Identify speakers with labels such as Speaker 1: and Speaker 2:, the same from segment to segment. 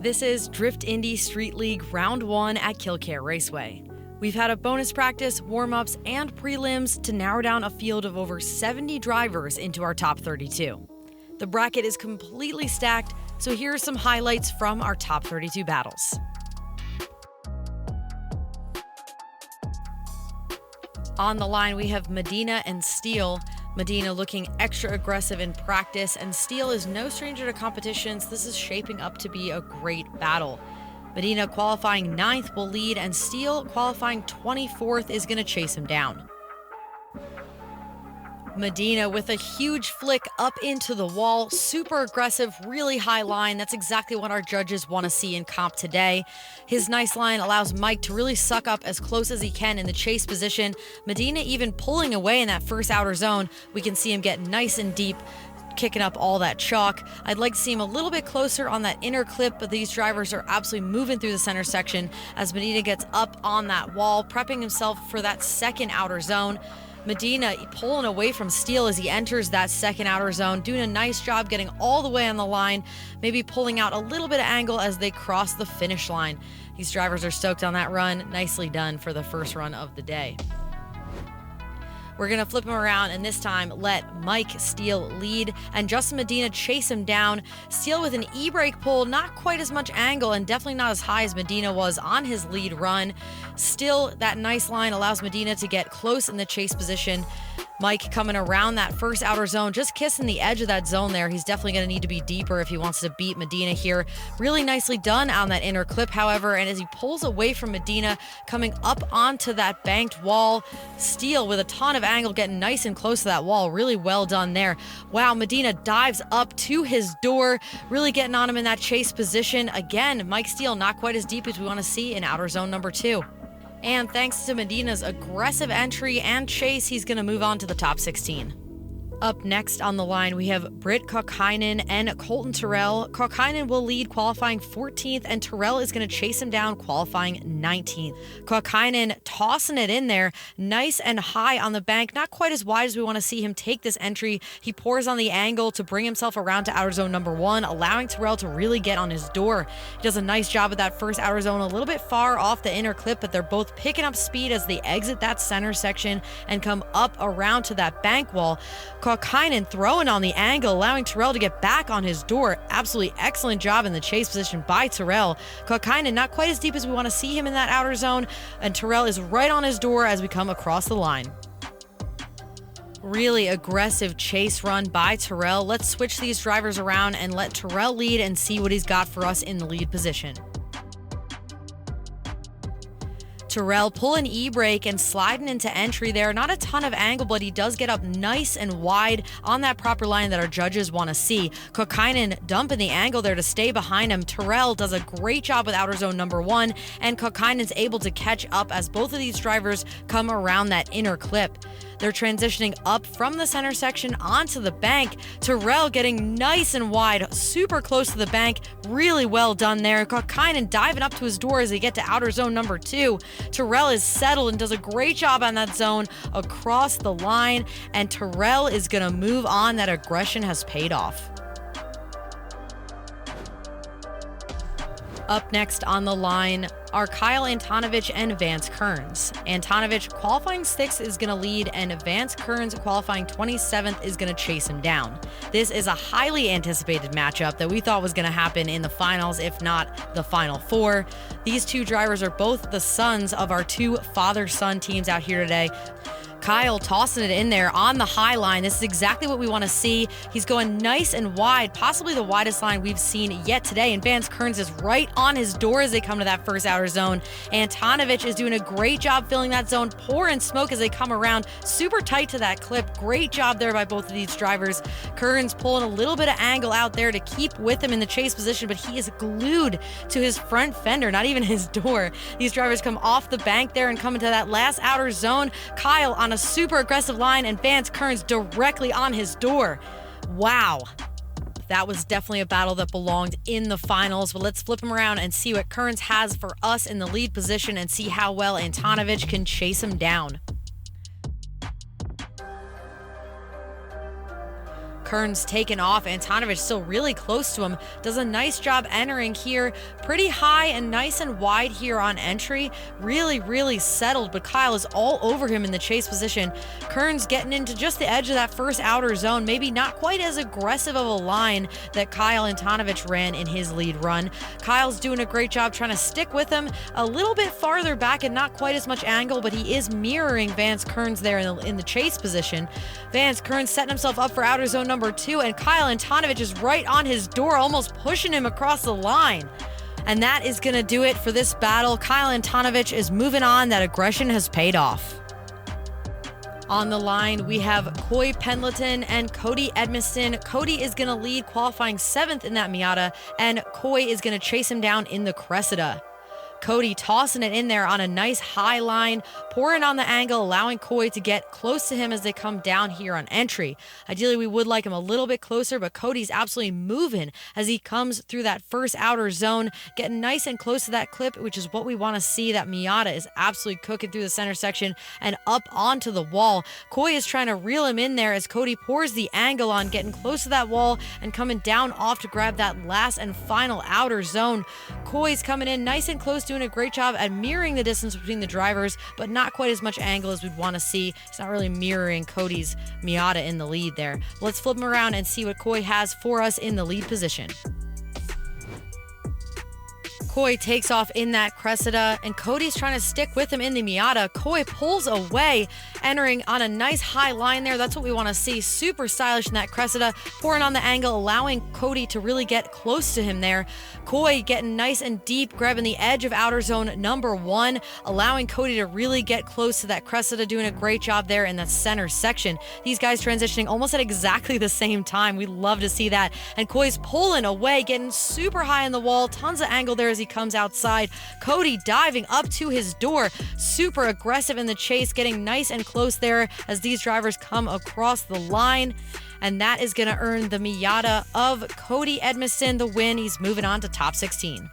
Speaker 1: This is Drift Indy Street League Round 1 at Kil-Kare Raceway. We've had a bonus practice, warm-ups, and prelims to narrow down a field of over 70 drivers into our top 32. The bracket is completely stacked, so here are some highlights from our top 32 battles. On the line, we have Medina and Steel. Medina looking extra aggressive in practice, and Steel is no stranger to competitions. This is shaping up to be a great battle. Medina qualifying 9th will lead, and Steel qualifying 24th is going to chase him down. Medina with a huge flick up into the wall, super aggressive, really high line. That's exactly what our judges want to see in comp today. His nice line allows Mike to really suck up as close as he can in the chase position. Medina even pulling away in that first outer zone. We can see him get nice and deep, kicking up all that chalk. I'd like to see him a little bit closer on that inner clip, but these drivers are absolutely moving through the center section as Medina gets up on that wall, prepping himself for that second outer zone. Medina pulling away from Steel as he enters that second outer zone, doing a nice job getting all the way on the line, maybe pulling out a little bit of angle as they cross the finish line. These drivers are stoked on that run. Nicely done for the first run of the day. We're going to flip him around and this time let Mike Steel lead and Justin Medina chase him down. Steel with an e-brake pull, not quite as much angle and definitely not as high as Medina was on his lead run. Still, that nice line allows Medina to get close in the chase position. Mike coming around that first outer zone, just kissing the edge of that zone there. He's definitely going to need to be deeper if he wants to beat Medina here. Really nicely done on that inner clip, however, and as he pulls away from Medina, coming up onto that banked wall, Steel with a ton of angle, getting nice and close to that wall. Really well done there. Wow, Medina dives up to his door, really getting on him in that chase position. Again, Mike Steel not quite as deep as we want to see in outer zone number 2. And thanks to Medina's aggressive entry and chase, he's going to move on to the top 16. Up next on the line, we have Britt Kokkainen and Colton Terrell. Kokkainen will lead, qualifying 14th, and Terrell is going to chase him down, qualifying 19th. Kokkainen tossing it in there, nice and high on the bank, not quite as wide as we want to see him take this entry. He pours on the angle to bring himself around to outer zone number 1, allowing Terrell to really get on his door. He does a nice job with that first outer zone, a little bit far off the inner clip, but they're both picking up speed as they exit that center section and come up around to that bank wall. Kokkainen throwing on the angle, allowing Terrell to get back on his door. Absolutely excellent job in the chase position by Terrell. Kokkainen not quite as deep as we want to see him in that outer zone, and Terrell is right on his door as we come across the line. Really aggressive chase run by Terrell. Let's switch these drivers around and let Terrell lead and see what he's got for us in the lead position. Terrell pulling e-brake and sliding into entry there. Not a ton of angle, but he does get up nice and wide on that proper line that our judges want to see. Kokkainen dumping the angle there to stay behind him. Terrell does a great job with outer zone number 1, and Kokkainen's able to catch up as both of these drivers come around that inner clip. They're transitioning up from the center section onto the bank. Terrell getting nice and wide, super close to the bank. Really well done there. Kokkainen diving up to his door as they get to outer zone number 2. Terrell is settled and does a great job on that zone across the line, and Terrell is going to move on. That aggression has paid off. Up next on the line are Kyle Antonovich and Vance Kerns. Antonovich qualifying 6th is going to lead, and Vance Kerns qualifying 27th is going to chase him down. This is a highly anticipated matchup that we thought was going to happen in the finals, if not the final 4. These two drivers are both the sons of our two father-son teams out here today. Kyle tossing it in there on the high line. This is exactly what we want to see. He's going nice and wide, possibly the widest line we've seen yet today. And Vance Kerns is right on his door as they come to that first outer zone. Antonovich is doing a great job filling that zone, pouring smoke as they come around. Super tight to that clip. Great job there by both of these drivers. Kerns pulling a little bit of angle out there to keep with him in the chase position, but he is glued to his front fender, not even his door. These drivers come off the bank there and come into that last outer zone. Kyle on a super aggressive line and Vance Kerns directly on his door. Wow. That was definitely a battle that belonged in the finals, but let's flip him around and see what Kerns has for us in the lead position and see how well Antonovich can chase him down. Kerns taken off. Antonovich still really close to him. Does a nice job entering here. Pretty high and nice and wide here on entry. Really settled, but Kyle is all over him in the chase position. Kerns getting into just the edge of that first outer zone. Maybe not quite as aggressive of a line that Kyle Antonovich ran in his lead run. Kyle's doing a great job trying to stick with him a little bit farther back and not quite as much angle, but he is mirroring Vance Kerns there in the chase position. Vance Kerns setting himself up for outer zone number 2, and Kyle Antonovich is right on his door, almost pushing him across the line. And that is going to do it for this battle. Kyle Antonovich is moving on. That aggression has paid off. On the line, we have Coy Pendleton and Cody Edmonson. Cody is going to lead, qualifying 7th in that Miata, and Coy is going to chase him down in the Cressida. Cody tossing it in there on a nice high line, pouring on the angle, allowing Coy to get close to him as they come down here on entry. Ideally, we would like him a little bit closer, but Cody's absolutely moving as he comes through that first outer zone, getting nice and close to that clip, which is what we want to see. That Miata is absolutely cooking through the center section and up onto the wall. Coy is trying to reel him in there as Cody pours the angle on, getting close to that wall and coming down off to grab that last and final outer zone. Coy's coming in nice and close, doing a great job at mirroring the distance between the drivers, but not quite as much angle as we'd want to see. It's not really mirroring Cody's Miata in the lead there. Let's flip him around and see what Coy has for us in the lead position. Coy takes off in that Cressida, and Cody's trying to stick with him in the Miata. Coy pulls away, entering on a nice high line there. That's what we want to see. Super stylish in that Cressida, pouring on the angle, allowing Cody to really get close to him there. Coy getting nice and deep, grabbing the edge of outer zone number 1, allowing Cody to really get close to that Cressida, doing a great job there in that center section. These guys transitioning almost at exactly the same time. We love to see that. And Coy's pulling away, getting super high on the wall, tons of angle there as he comes outside. Cody diving up to his door, super aggressive in the chase, getting nice and close there as these drivers come across the line. And that is going to earn the Miata of Cody Edmonson the win. He's moving on to top 16.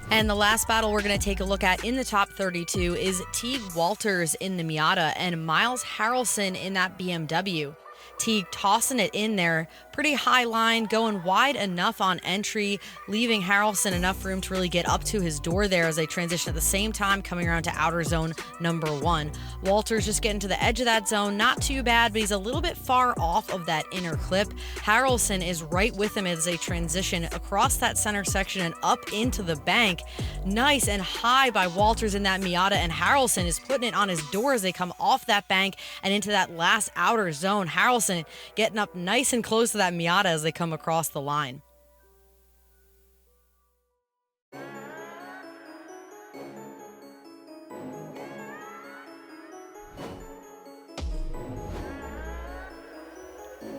Speaker 1: And the last battle we're going to take a look at in the top 32 is Teague Walters in the Miata and Miles Harlson in that BMW. Teague tossing it in there, pretty high line, going wide enough on entry, leaving Harlson enough room to really get up to his door there as they transition at the same time, coming around to outer zone number 1. Walters just getting to the edge of that zone, not too bad, but he's a little bit far off of that inner clip. Harlson is right with him as they transition across that center section and up into the bank. Nice and high by Walters in that Miata, and Harlson is putting it on his door as they come off that bank and into that last outer zone. Harlson getting up nice and close to that Miata as they come across the line.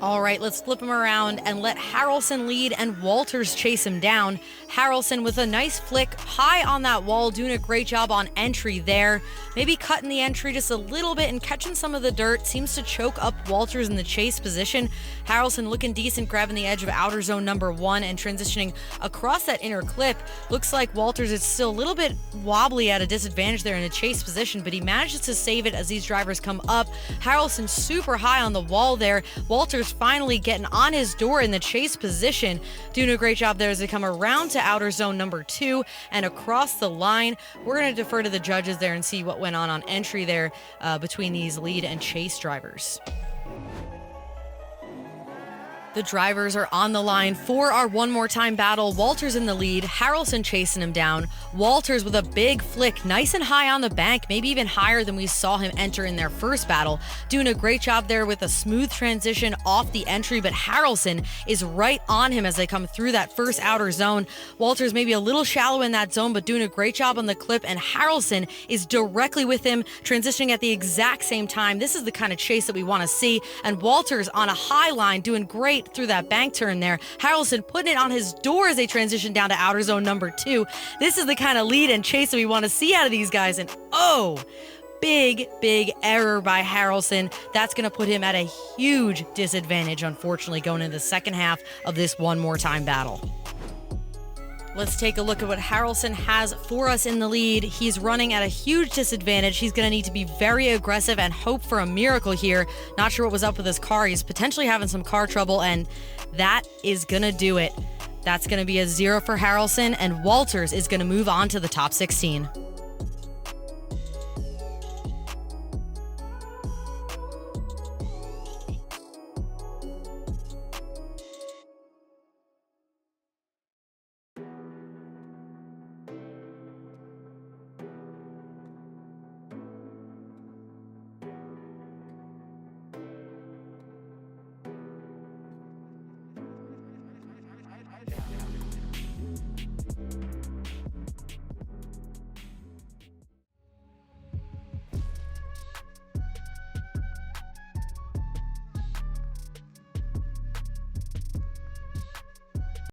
Speaker 1: All right, let's flip him around and let Harlson lead and Walters chase him down. Harlson with a nice flick high on that wall, doing a great job on entry there. Maybe cutting the entry just a little bit and catching some of the dirt. Seems to choke up Walters in the chase position. Harlson looking decent, grabbing the edge of outer zone number 1 and transitioning across that inner clip. Looks like Walters is still a little bit wobbly at a disadvantage there in the chase position, but he manages to save it as these drivers come up. Harlson super high on the wall there. Walters finally getting on his door in the chase position, doing a great job there as they come around to outer zone number 2 and across the line. We're going to defer to the judges there and see what went on entry there between these lead and chase drivers. The drivers are on the line for our one more time battle. Walters in the lead, Harlson chasing him down. Walters with a big flick, nice and high on the bank, maybe even higher than we saw him enter in their first battle. Doing a great job there with a smooth transition off the entry, but Harlson is right on him as they come through that first outer zone. Walters maybe a little shallow in that zone, but doing a great job on the clip, and Harlson is directly with him, transitioning at the exact same time. This is the kind of chase that we want to see, and Walters on a high line, doing great through that bank turn there. Harlson putting it on his door as they transition down to outer zone number 2. This is the kind of lead and chase that we want to see out of these guys, and big error by Harlson. That's going to put him at a huge disadvantage, unfortunately, going into the second half of this one more time battle. Let's take a look at what Harlson has for us in the lead. He's running at a huge disadvantage. He's going to need to be very aggressive and hope for a miracle here. Not sure what was up with his car. He's potentially having some car trouble, and that is going to do it. That's going to be a 0 for Harlson, and Walters is going to move on to the top 16.